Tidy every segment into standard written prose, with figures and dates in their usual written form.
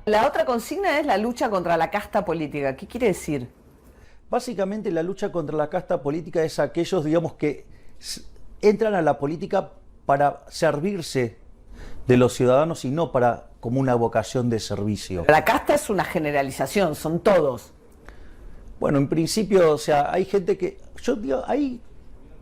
La otra consigna es la lucha contra la casta política. ¿Qué quiere decir? Básicamente la lucha contra la casta política es aquellos, digamos, que entran a la política para servirse de los ciudadanos y no para como una vocación de servicio. La casta es una generalización, son todos. Bueno, en principio, o sea, hay gente que, yo digo, ahí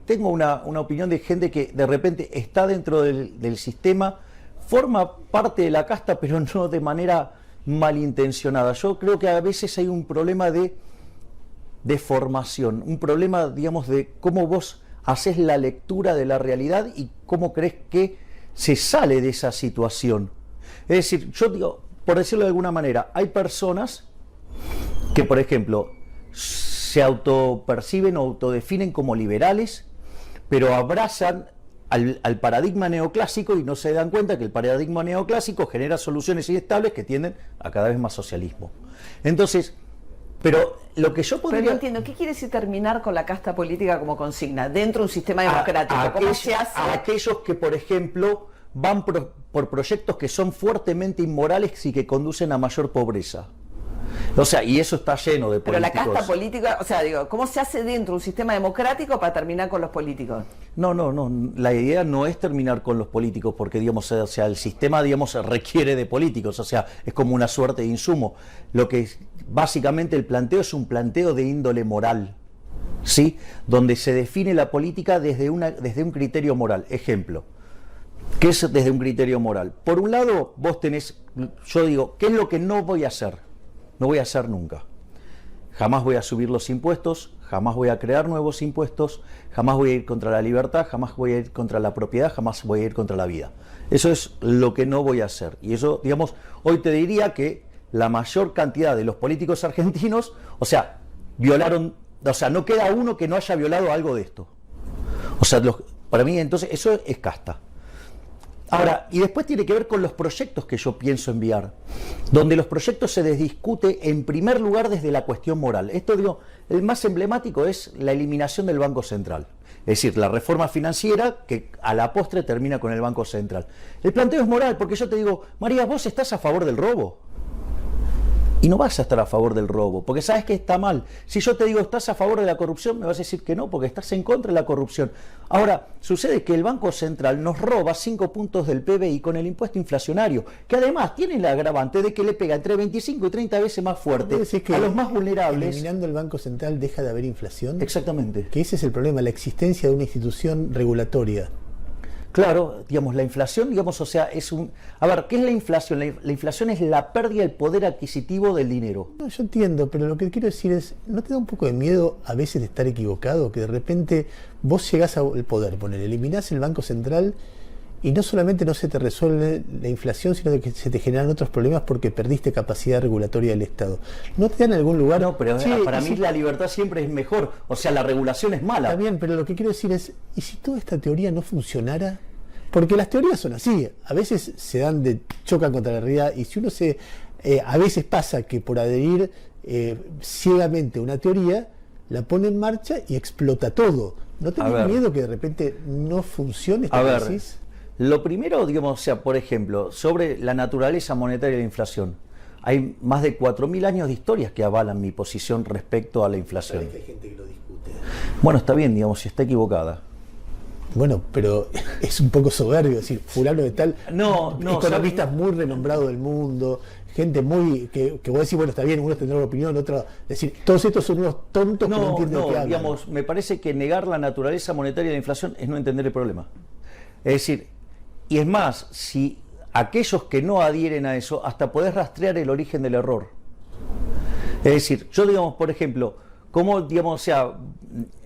tengo una opinión de gente que de repente está dentro del sistema, forma parte de la casta, pero no de manera malintencionada. Yo creo que a veces hay un problema de formación, un problema, digamos, de cómo vos haces la lectura de la realidad y cómo crees que se sale de esa situación. Es decir, yo digo, por decirlo de alguna manera, hay personas que, por ejemplo, se autoperciben o autodefinen como liberales, pero abrazan al paradigma neoclásico y no se dan cuenta que el paradigma neoclásico genera soluciones inestables que tienden a cada vez más socialismo. Entonces, pero lo que yo podría... Pero no entiendo, ¿qué quiere decir terminar con la casta política como consigna dentro de un sistema democrático? ¿Cómo se hace? A aquellos que, por ejemplo, van por proyectos que son fuertemente inmorales y que conducen a mayor pobreza. O sea, y eso está lleno de políticos. Pero la casta política, o sea, digo, ¿cómo se hace dentro de un sistema democrático para terminar con los políticos? No, la idea no es terminar con los políticos porque, digamos, o sea, el sistema, digamos, requiere de políticos, o sea, es como una suerte de insumo. Lo que básicamente el planteo es un planteo de índole moral, ¿sí? Donde se define la política desde un criterio moral. Ejemplo, ¿qué es desde un criterio moral? Por un lado, vos tenés, yo digo, ¿qué es lo que no voy a hacer? No voy a hacer nunca. Jamás voy a subir los impuestos, jamás voy a crear nuevos impuestos, jamás voy a ir contra la libertad, jamás voy a ir contra la propiedad, jamás voy a ir contra la vida. Eso es lo que no voy a hacer. Y eso, digamos, hoy te diría que la mayor cantidad de los políticos argentinos, o sea, violaron, o sea, no queda uno que no haya violado algo de esto. O sea, para mí entonces eso es casta. Ahora, y después tiene que ver con los proyectos que yo pienso enviar, donde los proyectos se discute en primer lugar desde la cuestión moral. Esto, digo, el más emblemático es la eliminación del Banco Central. Es decir, la reforma financiera que a la postre termina con el Banco Central. El planteo es moral, porque yo te digo, María, ¿vos estás a favor del robo? Y no vas a estar a favor del robo, porque sabes que está mal. Si yo te digo, ¿estás a favor de la corrupción? Me vas a decir que no, porque estás en contra de la corrupción. Ahora, sucede que el Banco Central nos roba 5 puntos del PBI con el impuesto inflacionario, que además tiene el agravante de que le pega entre 25 y 30 veces más fuerte a los más vulnerables. Eliminando el Banco Central deja de haber inflación. Exactamente. Que ese es el problema, la existencia de una institución regulatoria. Claro, digamos, la inflación, digamos, o sea, es un... A ver, ¿qué es la inflación? La inflación es la pérdida del poder adquisitivo del dinero. No, yo entiendo, pero lo que quiero decir es, ¿no te da un poco de miedo a veces de estar equivocado? Que de repente vos llegás al poder, eliminás el Banco Central y no solamente no se te resuelve la inflación, sino que se te generan otros problemas porque perdiste capacidad regulatoria del Estado. ¿No te dan en algún lugar? No, pero sí, para mí la libertad siempre es mejor. O sea, la regulación es mala. Está bien, pero lo que quiero decir es, ¿y si toda esta teoría no funcionara? Porque las teorías son así, a veces se dan chocan contra la realidad y si uno a veces pasa que por adherir ciegamente a una teoría, la pone en marcha y explota todo. ¿No tenés miedo que de repente no funcione esta crisis? Lo primero, digamos, o sea, por ejemplo, sobre la naturaleza monetaria de la inflación. Hay más de 4.000 años de historias que avalan mi posición respecto a la inflación. Hay gente que lo discute. Bueno, está bien, digamos, si está equivocada. Bueno, pero es un poco soberbio decir, fulano de tal, economistas muy renombrados del mundo, gente muy, que vos decís, bueno, está bien, unos tendrán una opinión, otros, decir, todos estos son unos tontos que no entienden de qué hablan. Digamos, me parece que negar la naturaleza monetaria de la inflación es no entender el problema. Es decir, y es más, si aquellos que no adhieren a eso, hasta podés rastrear el origen del error. Es decir, yo, digamos, por ejemplo, cómo, digamos, o sea,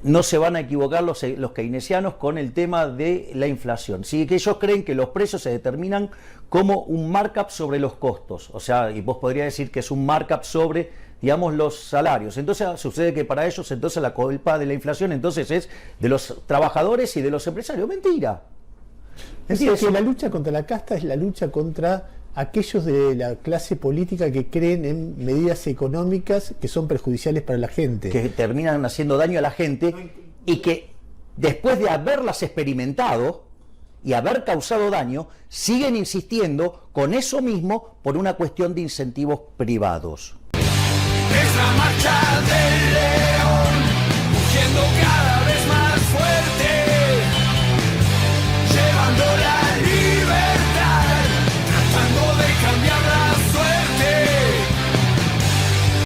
no se van a equivocar los keynesianos con el tema de la inflación. Sí, que ellos creen que los precios se determinan como un markup sobre los costos. O sea, y vos podrías decir que es un markup sobre, digamos, los salarios. Entonces sucede que para ellos entonces la culpa de la inflación entonces es de los trabajadores y de los empresarios. Mentira. Es decir, que la lucha contra la casta es la lucha contra aquellos de la clase política que creen en medidas económicas que son perjudiciales para la gente. Que terminan haciendo daño a la gente y que después de haberlas experimentado y haber causado daño, siguen insistiendo con eso mismo por una cuestión de incentivos privados. Es la marcha del